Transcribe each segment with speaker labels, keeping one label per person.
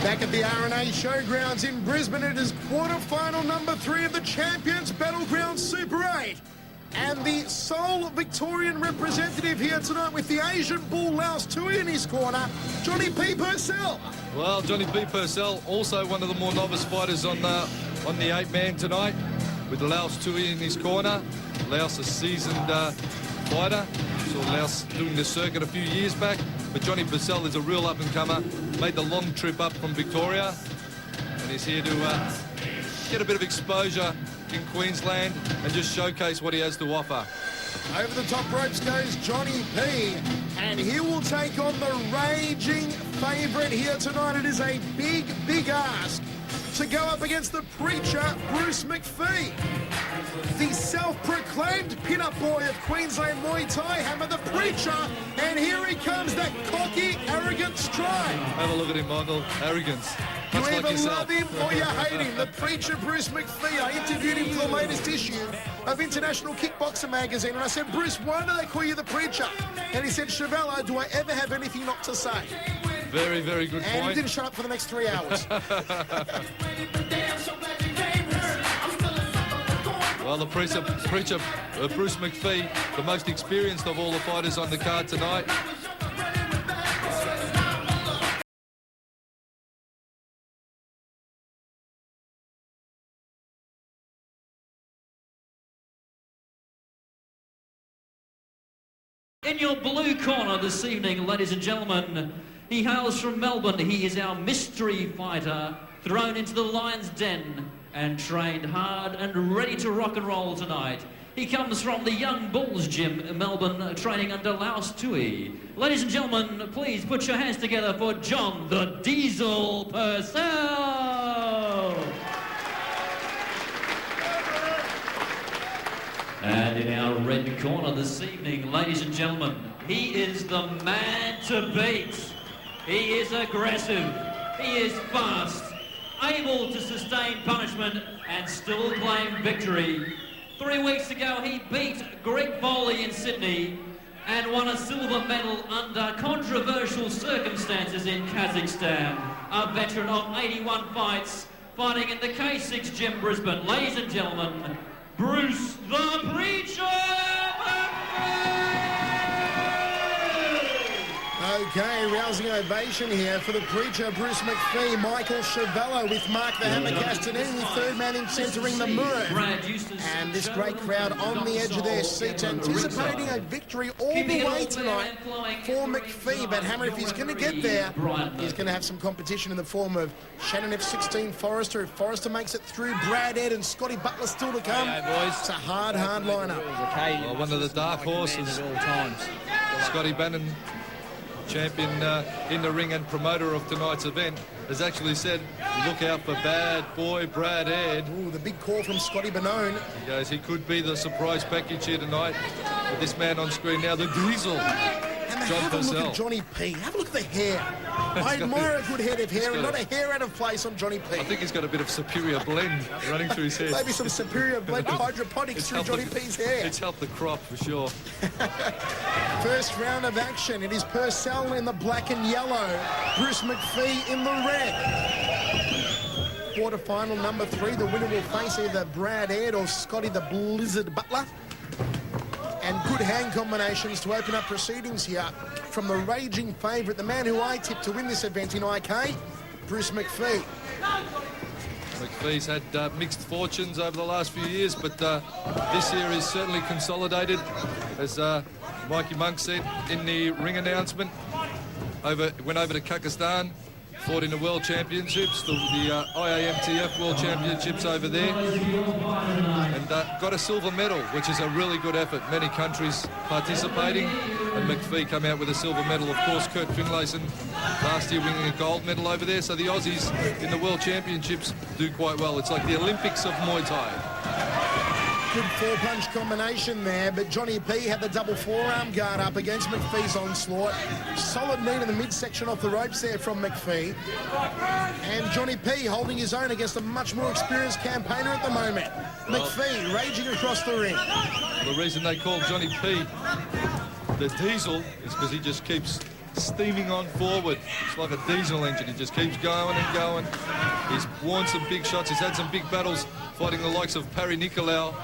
Speaker 1: Back at the RNA Showgrounds in Brisbane, it is quarter-final number 3 of the Champions Battleground Super 8. And the sole Victorian representative here tonight with the Asian Bull Laos Tui in his corner, Johnny P. Purcell.
Speaker 2: Well, Johnny P. Purcell, also one of the more novice fighters on the 8-man tonight, with Laos Tui in his corner. Laos, a seasoned fighter. Saw Laos doing the circuit a few years back. But Johnny Purcell is a real up-and-comer. Made the long trip up from Victoria. And he's here to get a bit of exposure in Queensland and just showcase what he has to offer.
Speaker 1: Over the top ropes goes Johnny P. And he will take on the raging favourite here tonight. It is a big, big ask to go up against the preacher, Bruce Macfie. The self-proclaimed pin-up boy of Queensland Muay Thai Hammer, the preacher. And here he comes, that cocky, arrogant stride.
Speaker 2: Have a look at him, Michael. Arrogance.
Speaker 1: You
Speaker 2: Much
Speaker 1: either
Speaker 2: like yourself.
Speaker 1: love him or you hate him. The preacher, Bruce Macfie. I interviewed him for the latest issue of International Kickboxer magazine, and I said, Bruce, why do they call you the preacher? And he said, Chevello, do I ever have anything not to say?
Speaker 2: Very, very good
Speaker 1: And he
Speaker 2: point.
Speaker 1: didn't shut up for the next 3 hours.
Speaker 2: Well, the preacher Bruce Macfie, the most experienced of all the fighters on the card tonight.
Speaker 3: In your blue corner this evening, ladies and gentlemen, he hails from Melbourne. He is our mystery fighter, thrown into the lion's den and trained hard and ready to rock and roll tonight. He comes from the Young Bulls Gym in Melbourne, training under Laos Tui. Ladies and gentlemen, please put your hands together for John the Diesel Purcell. And in our red corner this evening, ladies and gentlemen, he is the man to beat. He is aggressive, he is fast, able to sustain punishment and still claim victory. 3 weeks ago, he beat Greg Foley in Sydney and won a silver medal under controversial circumstances in Kazakhstan. A veteran of 81 fights, fighting in the K6 Gym, Brisbane. Ladies and gentlemen, Bruce the Preacher Macfie!
Speaker 1: Okay, rousing ovation here for the preacher, Bruce Macfie. Michael Chevello with Mark the Hammer Castanini, third man in centering the mirror. And this great crowd on the edge of their seats, anticipating a victory all the way tonight for Macfie. But Hammer, if he's going to get there, he's going to have some competition in the form of Shannon F16 Forrester. If Forrester makes it through, Brad Ed and Scotty Butler still to come. It's a hard lineup.
Speaker 2: Well, one of the dark horses, Scotty Bannon, champion in the ring and promoter of tonight's event, has actually said, look out for bad boy Brad Ed.
Speaker 1: Ooh, the big call from Scotty Bannon.
Speaker 2: He goes, he could be the surprise package here tonight. With this man on screen now, the Diesel,
Speaker 1: And
Speaker 2: John
Speaker 1: have a look
Speaker 2: Purcell.
Speaker 1: at Johnny P. Have a look at the hair. I admire a good head of hair and not a hair out of place on Johnny P.
Speaker 2: I think he's got a bit of superior blend running through his hair.
Speaker 1: Maybe some superior blend hydroponics through Johnny P's hair.
Speaker 2: It's helped the crop for sure.
Speaker 1: First round of action. It is Purcell in the black and yellow. Bruce Macfie in the red. Quarterfinal number 3. The winner will face either Brad Ed or Scotty the Blizzard Butler. And good hand combinations to open up proceedings here from the raging favourite, the man who I tipped to win this event in IK, Bruce Macfie.
Speaker 2: Macfie's had mixed fortunes over the last few years, but this year is certainly consolidated. As Mikey Monk said in the ring announcement, went over to Kazakhstan, fought in the World Championships, the IAMTF World Championships over there, and got a silver medal, which is a really good effort. Many countries participating, and Macfie come out with a silver medal. Of course, Kurt Finlayson last year winning a gold medal over there, so the Aussies in the World Championships do quite well. It's like the Olympics of Muay Thai.
Speaker 1: Good four-punch combination there, but Johnny P had the double forearm guard up against Macfie's onslaught. Solid knee in the midsection off the ropes there from Macfie. And Johnny P holding his own against a much more experienced campaigner at the moment. Macfie raging across the ring.
Speaker 2: The reason they call Johnny P the Diesel is because he just keeps steaming on forward. It's like a diesel engine. He just keeps going and going. He's won some big shots. He's had some big battles fighting the likes of Parry Nicolau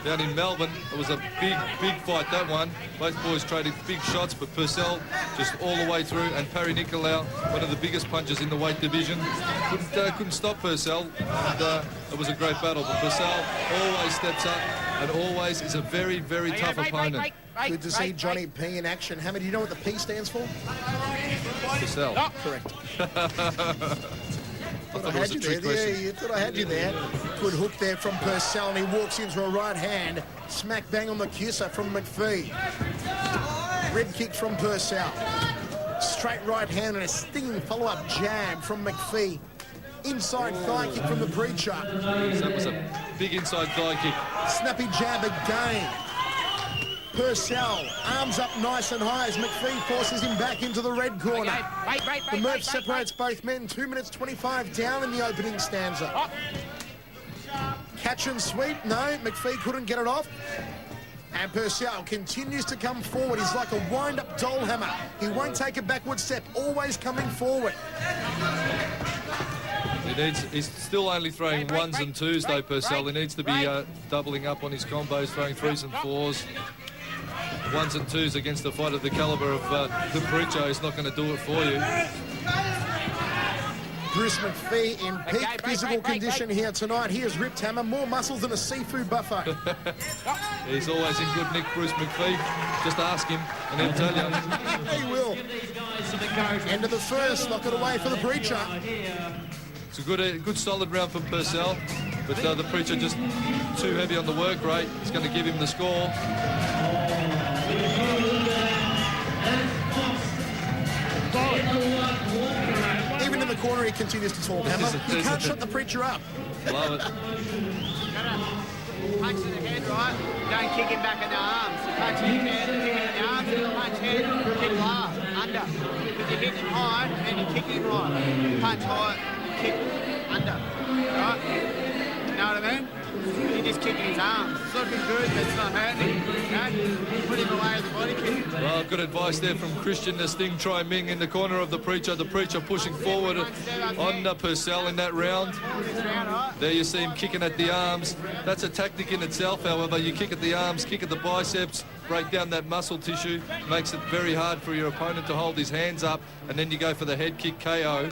Speaker 2: down in Melbourne. It was a big fight, that one. Both boys traded big shots, but Purcell just all the way through, and Parry Nicolau, one of the biggest punchers in the weight division, couldn't stop Purcell. And, it was a great battle, but Purcell always steps up and always is a very tough opponent.
Speaker 1: Good to see Johnny P in action. Hammer, do you know what the P stands for?
Speaker 2: Purcell.
Speaker 1: Oh, correct. I had you there. Yeah, you thought I had you there. Good hook there from Purcell, and he walks into a right hand. Smack bang on the kisser from Macfie. Red kick from Purcell. Straight right hand and a stinging follow-up jab from Macfie. Inside thigh kick from the Preacher.
Speaker 2: That was a big inside thigh kick.
Speaker 1: Snappy jab again. Purcell, arms up nice and high as Macfie forces him back into the red corner. The Murph separates both men. 2 minutes 25 down in the opening stanza. Catch and sweep. No, Macfie couldn't get it off. And Purcell continues to come forward. He's like a wind-up doll hammer. He won't take a backward step, always coming forward.
Speaker 2: He's still only throwing ones and twos, though, Purcell. He needs to be doubling up on his combos, throwing threes and fours. Ones and twos against a fight of the caliber of the Preacher is not going to do it for you.
Speaker 1: Bruce Macfie in peak physical condition here tonight. He has ripped hammer, more muscles than a seafood buffet.
Speaker 2: He's always in good nick, Bruce Macfie. Just ask him and he'll tell you.
Speaker 1: He will. End of the first, lock it away for the Preacher.
Speaker 2: It's a good solid round from Purcell, but the Preacher just too heavy on the work rate. He's going to give him the score.
Speaker 1: Even in the corner, he continues to talk. Hammer, you can't shut the Preacher up.
Speaker 2: Love it.
Speaker 4: Punch in the head, right? Don't kick him back in the arms. Punch in the head, kick him in the arms, punch head, kick low, under. Because you hit him high and you kick him right. Punch high, kick under. Right? You know what I mean? You're just kicking his arms. It's looking good, but it's not hurting. Okay? Put him away with the body kick.
Speaker 2: Well, good advice there from Christian the Sting Tri Ming in the corner of the Preacher. The Preacher pushing forward on Purcell in that round. There you see him kicking at the arms. That's a tactic in itself, however. You kick at the arms, kick at the biceps, break down that muscle tissue. Makes it very hard for your opponent to hold his hands up, and then you go for the head kick KO.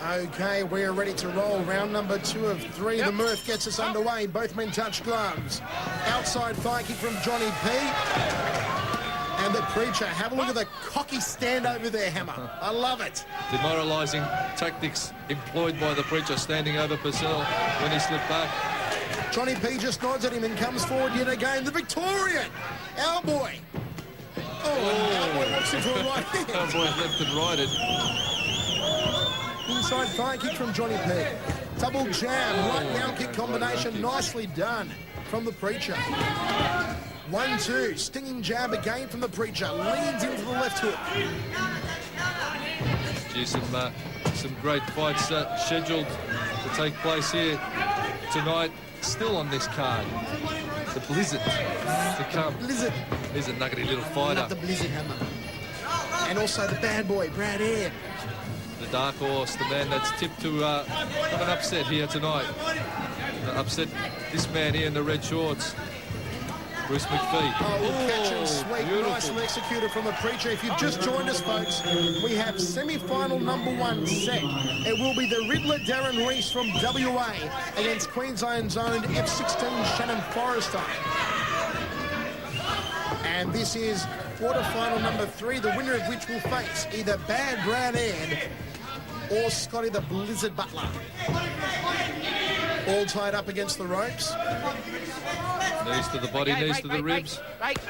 Speaker 1: Okay, we are ready to roll. Round number 2 of 3. The Murph gets us underway. Both men touch gloves. Outside thigh kick from Johnny P. And the Preacher. Have a look at the cocky stand over there, Hammer. I love it.
Speaker 2: Demoralising tactics employed by the Preacher, standing over Purcell when he slipped back.
Speaker 1: Johnny P just nods at him and comes forward yet again. The Victorian. Our boy. Our boy walks into a right hand.
Speaker 2: Our boy left and righted.
Speaker 1: Inside thigh kick from Johnny P. Double jab, right down kick combination, nicely done from the Preacher. 1-2, stinging jab again from the Preacher, leans into the left hook.
Speaker 2: Gee, some great fights scheduled to take place here tonight, still on this card. The Blizzard to come.
Speaker 1: Blizzard.
Speaker 2: He's a nuggety little fighter.
Speaker 1: Love the Blizzard, Hammer. And also the bad boy, Brad Air.
Speaker 2: The dark horse, the man that's tipped to have an upset here tonight. Upset this man here in the red shorts, Bruce Macfie.
Speaker 1: Oh, catch and sweep, nicely executed from the Preacher. If you've just joined us, folks, we have semi-final number 1 set. It will be the Riddler Darren Reese from WA against Queensland's own F16 Shannon Forrester. And this is quarter-final number 3, the winner of which will face either Bad Brad Ed or Scotty the Blizzard Butler. All tied up against the ropes.
Speaker 2: Knees to the body, knees to the ribs.
Speaker 4: Back to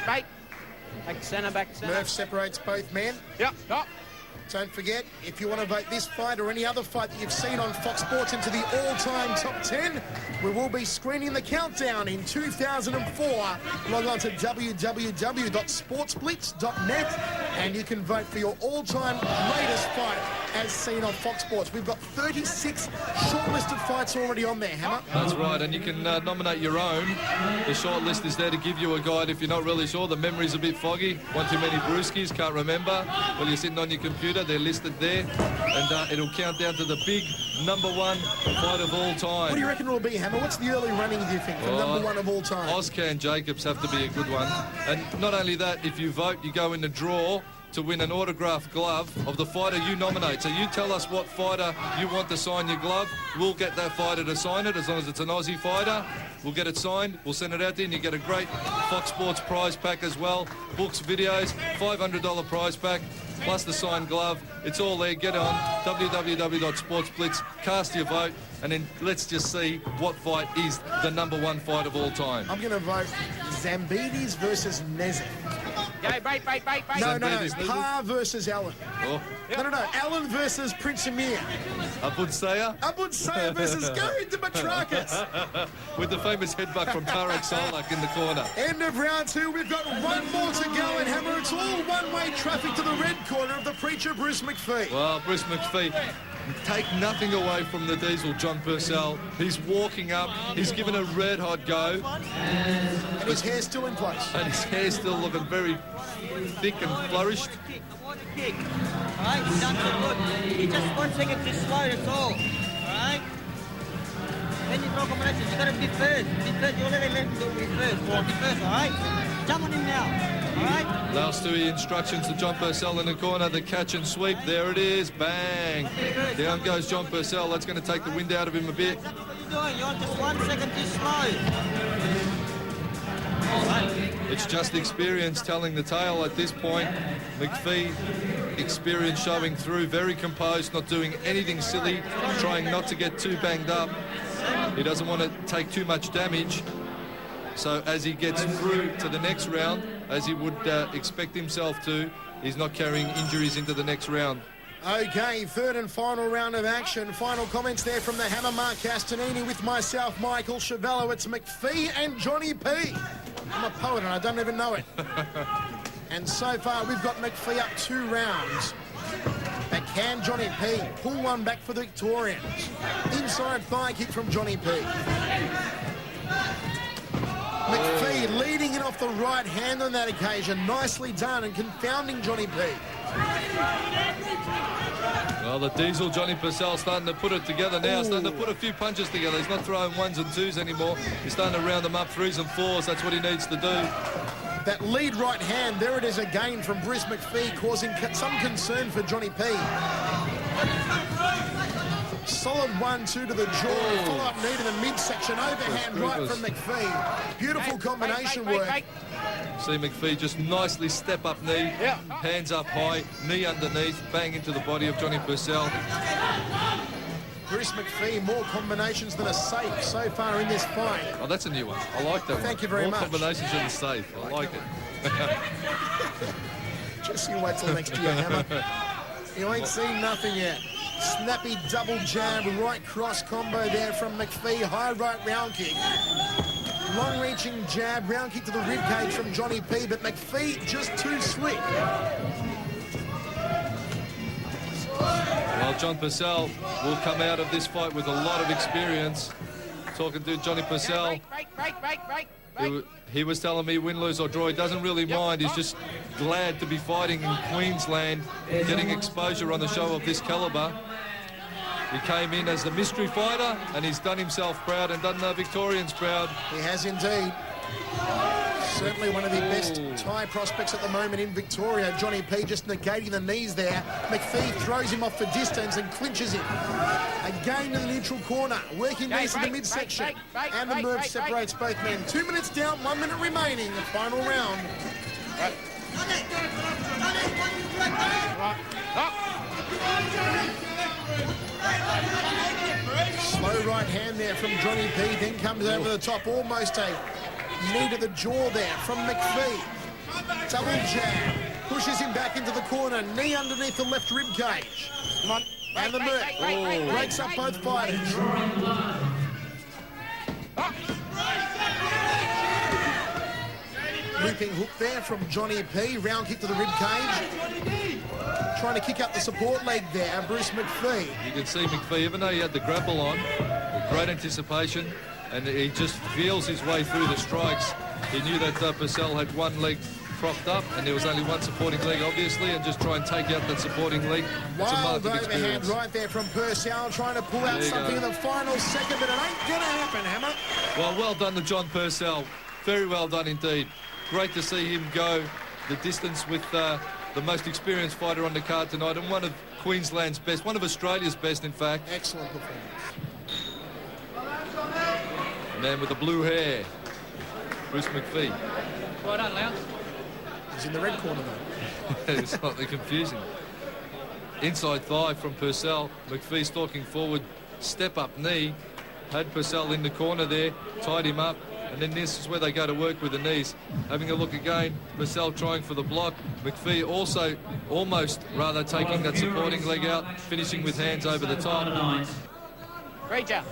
Speaker 4: centre, back to centre.
Speaker 1: Murph separates both men.
Speaker 4: Yep, stop.
Speaker 1: Don't forget, if you want to vote this fight or any other fight that you've seen on Fox Sports into the all-time top 10, we will be screening the countdown in 2004. Log on to www.sportsblitz.net and you can vote for your all-time greatest fight as seen on Fox Sports. We've got 36 shortlisted fights already on there, Hammer.
Speaker 2: That's right, and you can nominate your own. The short list is there to give you a guide if you're not really sure. The memory's a bit foggy. One too many brewskis, can't remember. Well, you're sitting on your computer, they're listed there, and it'll count down to the big #1 fight of all time.
Speaker 1: What do you reckon it'll be, Hammer? What's the early running, do you think, for #1 of all time?
Speaker 2: Oscar Jacobs have to be a good one. And not only that, if you vote, you go in the draw to win an autographed glove of the fighter you nominate. So you tell us what fighter you want to sign your glove. We'll get that fighter to sign it, as long as it's an Aussie fighter. We'll get it signed. We'll send it out there, and you get a great Fox Sports prize pack as well. Books, videos, $500 prize pack, plus the signed glove. It's all there. Get on www.sportsblitz, cast your vote, and then let's just see what fight is the #1 fight of all time.
Speaker 1: I'm going to vote Zambides versus Nezek.
Speaker 4: Go, break.
Speaker 1: No, Pa versus Allen.
Speaker 2: Oh.
Speaker 1: No. Allen versus Prince Amir.
Speaker 2: Abud Saya
Speaker 1: Abud Saya versus Gary Dimitrakis.
Speaker 2: with the famous headbutt from Tarek Solak in the corner.
Speaker 1: End of round 2. We've got one more to go, and Hammer, it's all one-way traffic to the red corner of the preacher, Bruce McPhee.
Speaker 2: Well, Bruce McPhee, take nothing away from the diesel, John Purcell. He's walking up. He's given a red-hot go.
Speaker 1: And his hair's still in place.
Speaker 2: And his hair's still looking very thick and flourished.
Speaker 5: Kick. All right, he's done so good. He just 1 second too slow, that's all. All right? Then you throw combinations. You got to be first. You already let him do it first. Be first, all right? Jump on him now. All right?
Speaker 2: Last 2 instructions to John Purcell in the corner. The catch and sweep. There it is. Bang. Down goes John Purcell. That's going to take the wind out of him a bit.
Speaker 5: That's what you're doing. You're just 1 second too slow. All right.
Speaker 2: It's just experience telling the tale at this point. McPhee, experience showing through, very composed, not doing anything silly, trying not to get too banged up. He doesn't want to take too much damage. So as he gets through to the next round, as he would expect himself to, he's not carrying injuries into the next round.
Speaker 1: Okay, third and final round of action. Final comments there from the Hammer, Mark Castanini, with myself, Michael Chavello. It's McPhee and Johnny P. I'm a poet and I don't even know it. And so far, we've got McPhee up 2 rounds. But can Johnny P pull one back for the Victorians? Inside thigh kick from Johnny P. McPhee leading it off the right hand on that occasion. Nicely done and confounding Johnny P.
Speaker 2: Well, the diesel Johnny Purcell starting to put it together now, starting to put a few punches together. He's not throwing 1s and 2s anymore. He's starting to round them up 3s and 4s. That's what he needs to do.
Speaker 1: That lead right hand, there it is again from Bruce McPhee, causing some concern for Johnny P. Solid 1-2 to the jaw, follow-up knee to the midsection, overhand right from McPhee. Beautiful combination work.
Speaker 2: See McPhee just nicely step up knee, hands up high, knee underneath, bang into the body of Johnny Purcell.
Speaker 1: Bruce McPhee, more combinations than a safe so far in this fight.
Speaker 2: Oh, that's a new one. I like that one.
Speaker 1: Thank you very much.
Speaker 2: More combinations than a safe. I like it.
Speaker 1: Just you wait till next year, Hammer. You ain't seen nothing yet. Snappy double jab, right cross combo there from McPhee. High right round kick. Long-reaching jab, round kick to the ribcage from Johnny P, but McPhee just too slick.
Speaker 2: Well, John Purcell will come out of this fight with a lot of experience. Talking to Johnny Purcell, he was telling me win, lose or draw, he doesn't really mind. He's just glad to be fighting in Queensland, getting exposure on the show of this calibre. He came in as the mystery fighter, and he's done himself proud and done the Victorians proud.
Speaker 1: He has indeed. Certainly one of the best Thai prospects at the moment in Victoria. Johnny P just negating the knees there. McPhee throws him off for distance and clinches him. Again in the neutral corner, working knees in the midsection. And the move separates both men. 2 minutes down, 1 minute remaining, the final round. Slow right hand there from Johnny P, then comes over the top, almost a knee to the jaw there from McPhee. Double jab, pushes him back into the corner, knee underneath the left rib cage. And the move breaks up both fighters. Looping hook there from Johnny P, round kick to the rib cage. trying to kick up the support leg there, Bruce McPhee.
Speaker 2: You can see McPhee, even though he had the grapple on, with great anticipation, and he just feels his way through the strikes. He knew that Purcell had one leg propped up, and there was only one supporting leg, obviously, and just try and take out that supporting leg.
Speaker 1: Wild overhand right there from Purcell, trying to pull out something in the final second, but it ain't going to happen, Hammer.
Speaker 2: Well done to John Purcell. Very well done indeed. Great to see him go the distance with the most experienced fighter on the card tonight, and one of Queensland's best, one of Australia's best, in fact.
Speaker 1: Excellent performance.
Speaker 2: Man with the blue hair, Bruce McPhee.
Speaker 3: Well done, Lau.
Speaker 1: He's in the red corner, though.
Speaker 2: It's slightly confusing. Inside thigh from Purcell. McPhee stalking forward, step up knee. Had Purcell in the corner there, tied him up, and then this is where they go to work with the knees. Having a look again, Purcell trying for the block. McPhee also almost taking that supporting leg out, finishing with hands over the top.
Speaker 4: Great job.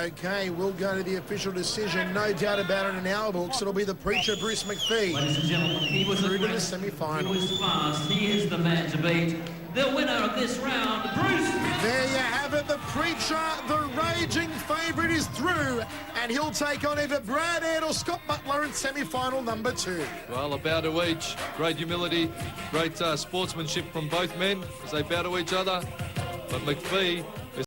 Speaker 1: Okay, we'll go to the official decision. No doubt about it in our books. It'll be the preacher, Bruce McPhee.
Speaker 3: Ladies and gentlemen, he was
Speaker 1: through to the
Speaker 3: aggressive,
Speaker 1: semi-finals.
Speaker 3: he was fast, he is the man to beat. The winner of this round, Bruce.
Speaker 1: There you have it, the preacher, the raging favourite is through, and he'll take on either Brad Aird or Scott Butler in semi-final number 2.
Speaker 2: Well, a bow to each. Great humility, great sportsmanship from both men as they bow to each other. But McPhee